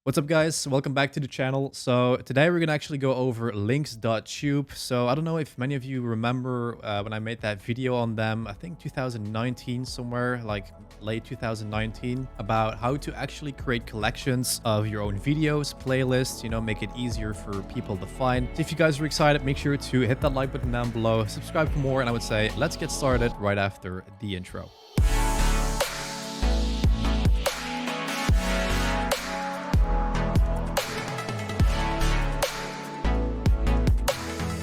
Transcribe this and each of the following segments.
What's up, guys? Welcome back to the channel. So today we're gonna actually go over links.tube. So I don't know if many of you remember when I made that video on them, I think 2019 somewhere, like late 2019, about how to actually create collections of your own videos, playlists, make it easier for people to find. So if you guys are excited, make sure to hit that like button down below, subscribe for more, and I would say let's get started right after the intro.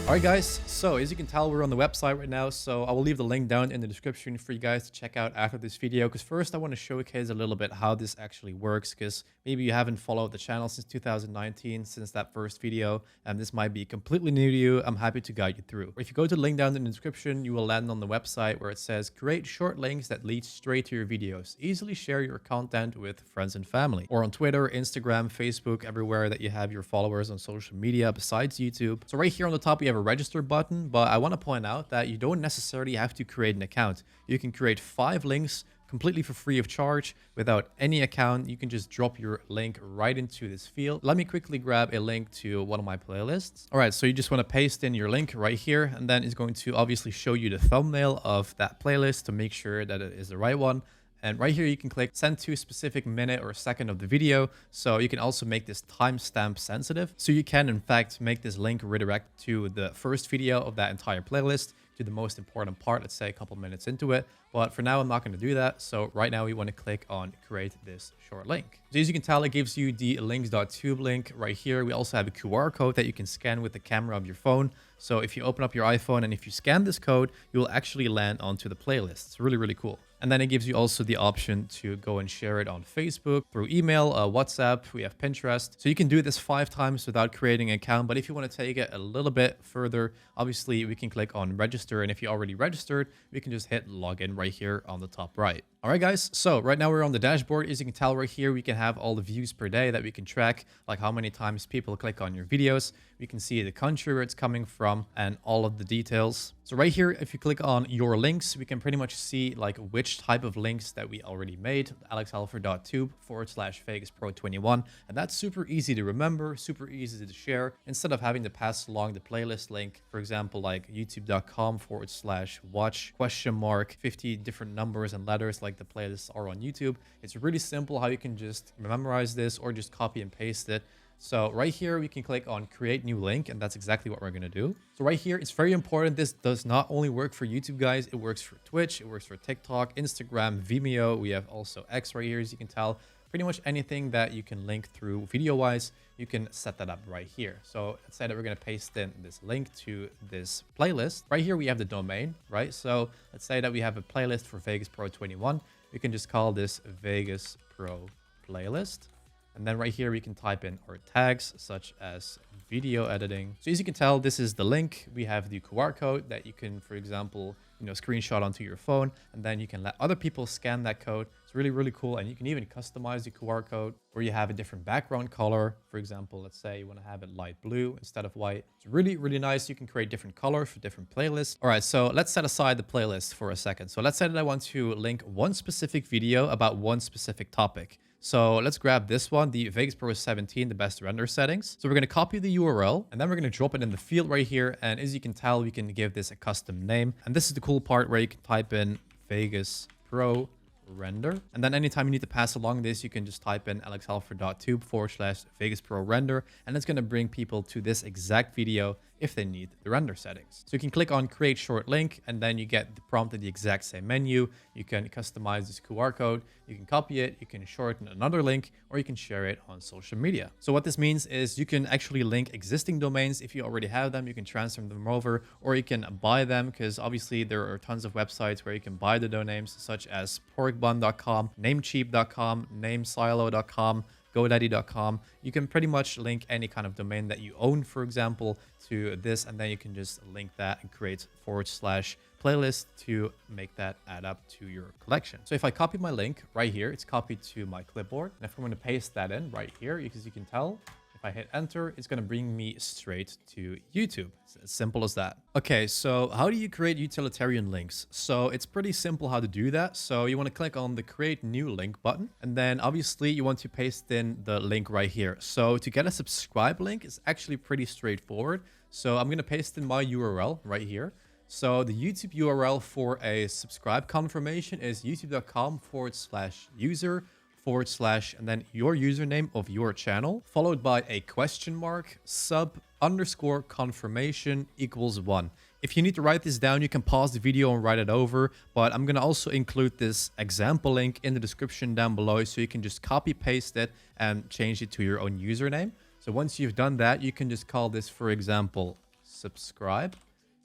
Alright guys, so as you can tell, we're on the website right now, so I will leave the link down in the description for you guys to check out after this video, because first I want to showcase a little bit how this actually works, because maybe you haven't followed the channel since 2019, since that first video, and this might be completely new to you. I'm happy to guide you through. If you go to the link down in the description, you will land on the website where it says create short links that lead straight to your videos. Easily share your content with friends and family, or on Twitter, Instagram, Facebook, everywhere that you have your followers on social media besides YouTube. So right here on the top, we have a register button, but I want to point out that you don't necessarily have to create an account. You can create 5 links completely for free of charge without any account. You can just drop your link right into this field. Let me quickly grab a link to one of my playlists. All right, so you just want to paste in your link right here, and then it's going to obviously show you the thumbnail of that playlist to make sure that it is the right one. And right here, you can click send to a specific minute or second of the video. So you can also make this timestamp sensitive. So you can, in fact, make this link redirect to the first video of that entire playlist, to the most important part, let's say a couple minutes into it. But for now, I'm not going to do that. So right now, we want to click on create this short link. So as you can tell, it gives you the links.tube link right here. We also have a QR code that you can scan with the camera of your phone. So if you open up your iPhone and if you scan this code, you will actually land onto the playlist. It's really, really cool. And then it gives you also the option to go and share it on Facebook, through email, WhatsApp. We have Pinterest. So you can do this 5 times without creating an account. But if you want to take it a little bit further, obviously we can click on register. And if you already registered, we can just hit login right here on the top right. All right, guys. So right now we're on the dashboard. As you can tell right here, we can have all the views per day that we can track, like how many times people click on your videos. We can see the country where it's coming from and all of the details. So right here, if you click on your links, we can pretty much see like which type of links that we already made. alexhalford.tube/VegasPro21. And that's super easy to remember, super easy to share. Instead of having to pass along the playlist link, for example, like youtube.com/watch 50 different numbers and letters like the playlists are on YouTube. It's really simple how you can just memorize this or just copy and paste it. So right here, we can click on create new link, and that's exactly what we're going to do. So right here, it's very important. This does not only work for YouTube, guys. It works for Twitch. It works for TikTok, Instagram, Vimeo. We have also X right here, as you can tell. Pretty much anything that you can link through video-wise, you can set that up right here. So let's say that we're going to paste in this link to this playlist. Right here, we have the domain, right? So let's say that we have a playlist for Vegas Pro 21. We can just call this Vegas Pro Playlist. And then right here, we can type in our tags such as video editing. So as you can tell, this is the link. We have the QR code that you can, for example, screenshot onto your phone, and then you can let other people scan that code. It's really, really cool. And you can even customize the QR code where you have a different background color. For example, let's say you want to have it light blue instead of white. It's really, really nice. You can create different colors for different playlists. All right, so let's set aside the playlist for a second. So let's say that I want to link one specific video about one specific topic. So let's grab this one, the Vegas Pro 17, the best render settings. So we're going to copy the URL, and then we're going to drop it in the field right here. And as you can tell, we can give this a custom name. And this is the cool part where you can type in Vegas Pro render. And then anytime you need to pass along this, you can just type in alexhalford.tube/Vegas Pro render. And it's going to bring people to this exact video if they need the render settings. So you can click on create short link, and then you get the prompt in the exact same menu. You can customize this QR code. You can copy it. You can shorten another link, or you can share it on social media. So what this means is you can actually link existing domains. If you already have them, you can transfer them over, or you can buy them, because obviously there are tons of websites where you can buy the domains, such as porkbun.com, namecheap.com, namesilo.com, GoDaddy.com. You can pretty much link any kind of domain that you own, for example, to this, and then you can just link that and create /playlist to make that add up to your collection. So if I copy my link right here, it's copied to my clipboard. And if I'm going to paste that in right here, because you can tell, If I hit enter, it's going to bring me straight to YouTube. It's as simple as that. Okay, so how do you create utilitarian links? So it's pretty simple how to do that. So you want to click on the create new link button, and then obviously you want to paste in the link right here. So to get a subscribe link is actually pretty straightforward. So I'm going to paste in my URL right here. So the YouTube URL for a subscribe confirmation is youtube.com/user/ and then your username of your channel, followed by a question mark, sub_confirmation equals 1. If you need to write this down, you can pause the video and write it over, but I'm going to also include this example link in the description down below, so you can just copy paste it and change it to your own username. So once you've done that, you can just call this, for example, subscribe,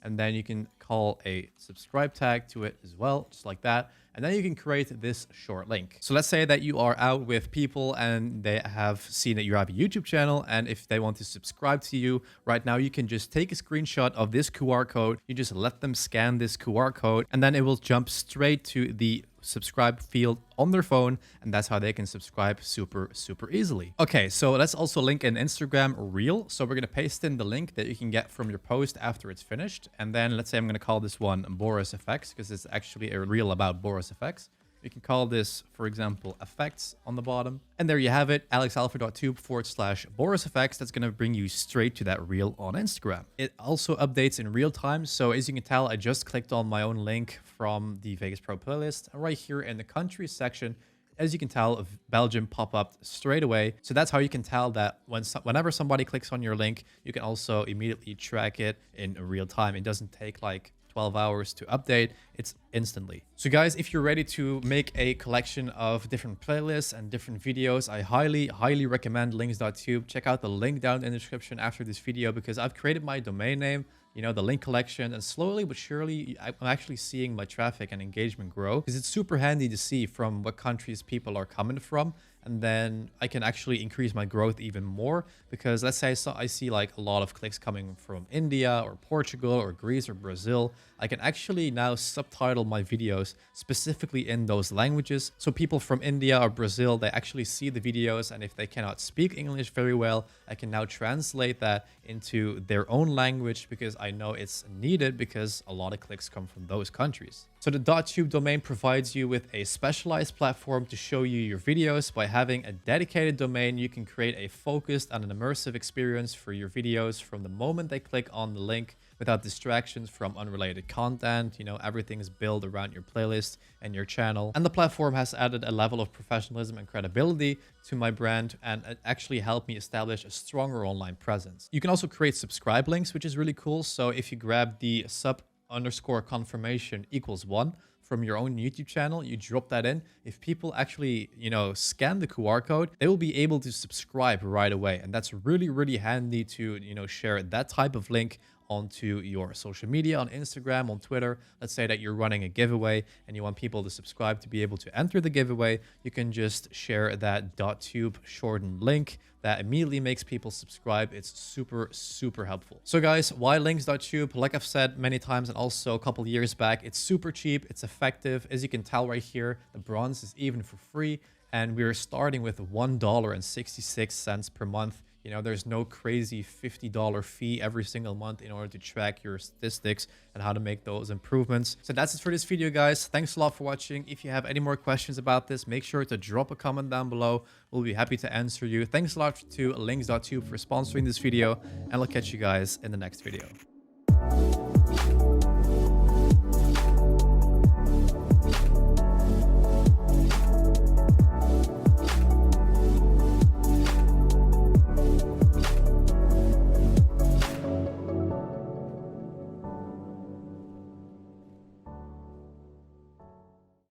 and then you can call a subscribe tag to it as well, just like that. And then you can create this short link. So let's say that you are out with people and they have seen that you have a YouTube channel, and if they want to subscribe to you right now, you can just take a screenshot of this QR code. You just let them scan this QR code, and then it will jump straight to the subscribe field on their phone, and that's how they can subscribe super easily. Okay, so let's also link an Instagram reel. So we're going to paste in the link that you can get from your post after it's finished, and then let's say I'm going to call this one Boris Effects, because it's actually a reel about Boris Effects. You can call this, for example, effects on the bottom. And there you have it, alexhalford.tube/Boris Effects. That's going to bring you straight to that reel on Instagram. It also updates in real time. So as you can tell, I just clicked on my own link from the Vegas Pro playlist. And right here in the countries section, as you can tell, Belgium pop up straight away. So that's how you can tell that whenever somebody clicks on your link, you can also immediately track it in real time. It doesn't take like 12 hours to update, it's instantly. So guys, if you're ready to make a collection of different playlists and different videos, I highly recommend links.tube. Check out the link down in the description after this video, because I've created my domain name, you know, the link collection, and slowly but surely I'm actually seeing my traffic and engagement grow, because it's super handy to see from what countries people are coming from. And then I can actually increase my growth even more, because let's say I see like a lot of clicks coming from India or Portugal or Greece or Brazil. I can actually now subtitle my videos specifically in those languages. So people from India or Brazil, they actually see the videos, and if they cannot speak English very well, I can now translate that into their own language, because I know it's needed, because a lot of clicks come from those countries. So the .tube domain provides you with a specialized platform to show you your videos. By having a dedicated domain, you can create a focused and an immersive experience for your videos from the moment they click on the link, without distractions from unrelated content. You know, everything is built around your playlist and your channel. And the platform has added a level of professionalism and credibility to my brand, and it actually helped me establish a stronger online presence. You can also create subscribe links, which is really cool. So if you grab the sub_confirmation equals 1 from your own YouTube channel, you drop that in. If people actually, you know, scan the QR code, they will be able to subscribe right away. And that's really handy to, you know, share that type of link onto your social media, on Instagram, on Twitter. Let's say that you're running a giveaway and you want people to subscribe to be able to enter the giveaway. You can just share that .tube shortened link that immediately makes people subscribe. It's super helpful. So guys, why links.tube? Like I've said many times, and also a couple years back, it's super cheap, it's effective. As you can tell right here, the bronze is even for free, and we're starting with $1.66 per month. You know, there's no crazy $50 fee every single month in order to track your statistics and how to make those improvements. So that's it for this video, guys. Thanks a lot for watching. If you have any more questions about this, make sure to drop a comment down below. We'll be happy to answer you. Thanks a lot to links.tube for sponsoring this video, and I'll catch you guys in the next video.